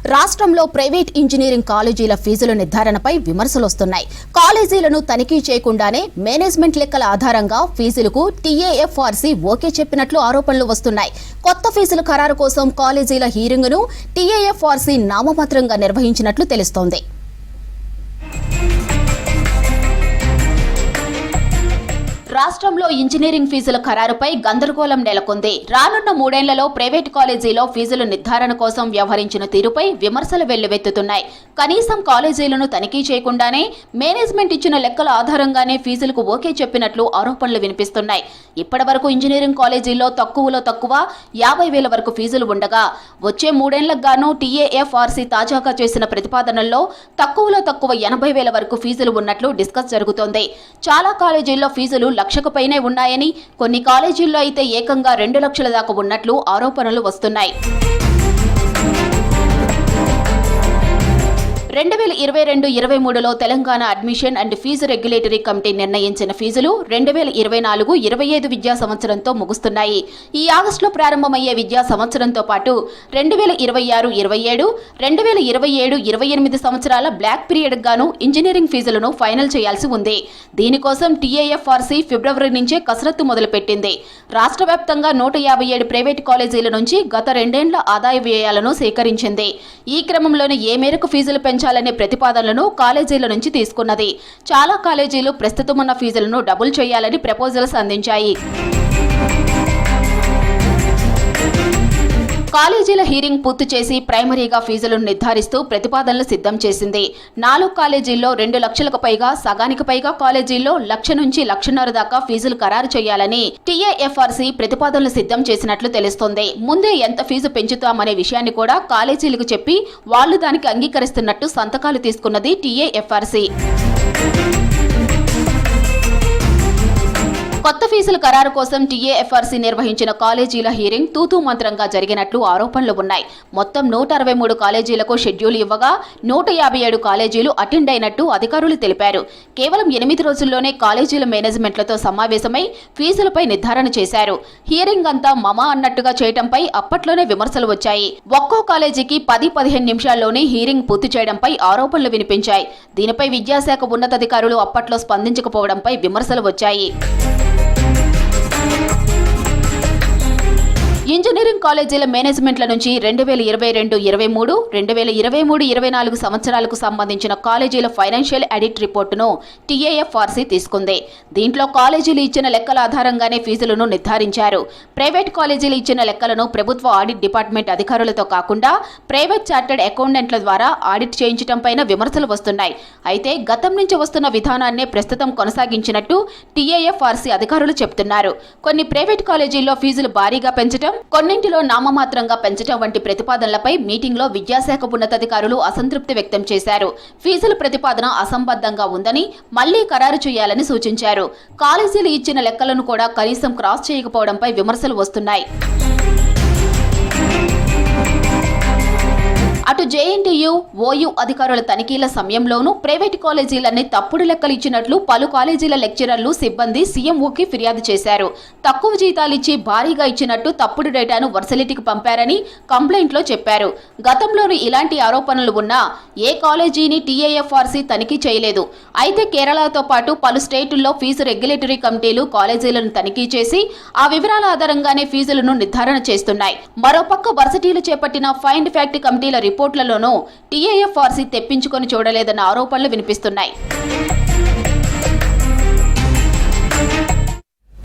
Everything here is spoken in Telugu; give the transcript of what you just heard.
రాష్ట్రంలో ప్రైవేట్ ఇంజనీరింగ్ కాలేజీల ఫీజుల నిర్ధారణపై విమర్శలొస్తున్నాయి. కాలేజీలను తనిఖీ చేయకుండానే మేనేజ్మెంట్ లెక్కల ఆధారంగా ఫీజులకు టీఏఎఫ్ఆర్సీ ఓకే చెప్పినట్లు ఆరోపణలు వస్తున్నాయి. కొత్త ఫీజుల ఖరారు కోసం కాలేజీల హీరింగ్ను టీఏఎఫ్ఆర్సీ నామమాత్రంగా నిర్వహించినట్లు తెలుస్తోంది. రాష్ట్రంలో ఇంజనీరింగ్ ఫీజుల ఖరారుపై గందరగోళం నెలకొంది. రానున్న 3 ఏళ్లలో ప్రైవేటు కాలేజీలో ఫీజుల నిర్ధారణ కోసం వ్యవహరించిన తీరుపై విమర్శలు వెల్లువెత్తుతున్నాయి. కనీసం కాలేజీలను తనిఖీ చేయకుండానే మేనేజ్మెంట్ ఇచ్చిన లెక్కల ఆధారంగానే ఫీజులకు ఓకే చెప్పినట్లు ఆరోపణలు వినిపిస్తున్నాయి. ఇప్పటివరకు ఇంజనీరింగ్ కాలేజీల్లో తక్కువలో తక్కువ 50,000 వరకు ఫీజులు ఉండగా వచ్చే 3 ఏళ్లకు గాను టీఏఎఫ్ఆర్సీ తాజాగా చేసిన ప్రతిపాదనల్లో తక్కువలో తక్కువ 80,000 వరకు ఫీజులు ఉన్నట్లు డిస్కస్ జరుగుతోంది. చాలా కాలేజీల్లో ఫీజులు లక్షకు పైనే ఉన్నాయని, కొన్ని కాలేజీల్లో అయితే ఏకంగా 2 లక్షల దాకా ఉన్నట్లు ఆరోపణలు వస్తున్నాయి. 2022-23లో Telangana admission and fee regulatory committee నిర్ణయించిన ఫీజులు 2024-25 విద్యా సంవత్సరంతో ముగుస్తున్నాయి. ఈ ఆగస్టులో ప్రారంభమయ్యే విద్యా సంవత్సరంతో పాటు 2026-27, 2027-28 సంవత్సరాల బ్లాక్ పీరియడ్ గాను ఇంజనీరింగ్ ఫీజులను ఫైనల్ చేయాల్సి ఉంది. దీనికోసం టీఏఎఫ్ఆర్సీ ఫిబ్రవరి నుంచే కసరత్తు మొదలుపెట్టింది. రాష్ట్ర వ్యాప్తంగా 157 ప్రైవేటు కాలేజీల నుంచి గత 2 ఏళ్ల ఆదాయ వ్యయాలను సేకరించింది. ఈ క్రమంలోనే ఏ మేరకు ఫీజులు పెంచాలనే ప్రతిపాదనలను కాలేజీల నుంచి తీసుకున్నది. చాలా కాలేజీలు ప్రస్తుతం ఉన్న ఫీజులను డబుల్ చేయాలని ప్రపోజల్స్ అందించాయి. కాలేజీల హీరింగ్ పూర్తి చేసి ప్రైమరీగా ఫీజులను నిర్ధారిస్తూ ప్రతిపాదనలు సిద్ధం చేసింది. 4 కాలేజీల్లో 2 లక్షలకు పైగా, సగానికి పైగా కాలేజీల్లో 1,00,000 నుంచి 1,50,000 దాకా ఫీజులు ఖరారు చేయాలని టీఏఎఫ్ఆర్సీ ప్రతిపాదనలు సిద్ధం చేసినట్లు తెలుస్తోంది. ముందే ఎంత ఫీజు పెంచుతామనే విషయాన్ని కూడా కాలేజీలకు చెప్పి వాళ్లు దానికి అంగీకరిస్తున్నట్టు సంతకాలు తీసుకున్నది టీఏఎఫ్ఆర్సీ. కొత్త ఫీజుల ఖరారు కోసం టీఏఎఫ్ఆర్సీ నిర్వహించిన కాలేజీల హీరింగ్ తూతూ మంత్రంగా జరిగినట్లు ఆరోపణలు ఉన్నాయి. మొత్తం 163 కాలేజీలకు షెడ్యూల్ ఇవ్వగా 157 కాలేజీలు అటెండ్ అయినట్టు అధికారులు తెలిపారు. కేవలం 8 రోజుల్లోనే కాలేజీల మేనేజ్మెంట్లతో సమావేశమై ఫీజులపై నిర్ధారణ చేశారు. హీరింగ్ అంతా మమా అన్నట్టుగా చేయడంపై అప్పట్లోనే విమర్శలు వచ్చాయి. ఒక్కో కాలేజీకి 10-15 నిమిషాల్లోనే హీరింగ్ పూర్తి చేయడంపై ఆరోపణలు వినిపించాయి. దీనిపై విద్యాశాఖ ఉన్నతాధికారులు అప్పట్లో స్పందించకపోవడంపై విమర్శలు వచ్చాయి. ఇంజనీరింగ్ కాలేజీల మేనేజ్మెంట్ల నుంచి 2022-23, 2023-24 సంవత్సరాలకు సంబంధించిన కాలేజీల ఫైనాన్షియల్ ఆడిట్ రిపోర్టును టీఏఎఫ్ఆర్సీ తీసుకుంది. దీంట్లో కాలేజీలు ఇచ్చిన లెక్కల ఆధారంగానే ఫీజులను నిర్ధారించారు. ప్రైవేట్ కాలేజీలు ఇచ్చిన లెక్కలను ప్రభుత్వ ఆడిట్ డిపార్ట్మెంట్ అధికారులతో కాకుండా ప్రైవేట్ చార్టెడ్ అకౌంటెంట్ల ద్వారా ఆడిట్ చేయించడంపైన విమర్శలు వస్తున్నాయి. అయితే గతం నుంచి వస్తున్న విధానాన్నే ప్రస్తుతం కొనసాగించినట్టు టీఏఎఫ్ఆర్సీ అధికారులు చెబుతున్నారు. కొన్ని ప్రైవేట్ కాలేజీల్లో ఫీజులు భారీగా పెంచడం, కొన్నింటిలో నామమాత్రంగా పెంచడం వంటి ప్రతిపాదనలపై మీటింగ్లో విద్యాశాఖ ఉన్నతాధికారులు అసంతృప్తి వ్యక్తం చేశారు. ఫీజుల ప్రతిపాదన అసంబద్ధంగా ఉందని మళ్లీ ఖరారు చేయాలని సూచించారు. కాలేజీలు ఇచ్చిన లెక్కలను కూడా కనీసం క్రాస్ చేయకపోవడంపై విమర్శలు వస్తున్నాయి. అటు జేఎన్టీయూ, ఓయూ అధికారుల తనిఖీల సమయంలోనూ ప్రైవేటు కాలేజీలన్నీ తప్పుడు లెక్కలు ఇచ్చినట్లు పలు కాలేజీల లెక్చరర్లు, సిబ్బంది సీఎంఓకి ఫిర్యాదు చేశారు. తక్కువ జీతాలిచ్చి భారీగా ఇచ్చినట్టు తప్పుడు డేటాను వర్సిటీకి పంపారని కంప్లైంట్లో చెప్పారు. గతంలోనూ ఇలాంటి ఆరోపణలు ఉన్నా ఏ కాలేజీని టీఏఎఫ్ఆర్సీ తనిఖీ చేయలేదు. అయితే కేరళతో పాటు పలు స్టేటుల్లో ఫీజు రెగ్యులేటరీ కమిటీలు కాలేజీలను తనిఖీ చేసి ఆ వివరాల ఆధారంగానే ఫీజులను నిర్ధారణ చేస్తున్నాయి. మరోపక్క వర్సిటీలు చేపట్టిన ఫైండ్ ఫ్యాక్ట్ కమిటీల రిపోర్ట్లలోనూ టీఏఎఫ్ఆర్సీ తెప్పించుకొని చూడలేదన్న ఆరోపణలు వినిపిస్తున్నాయి.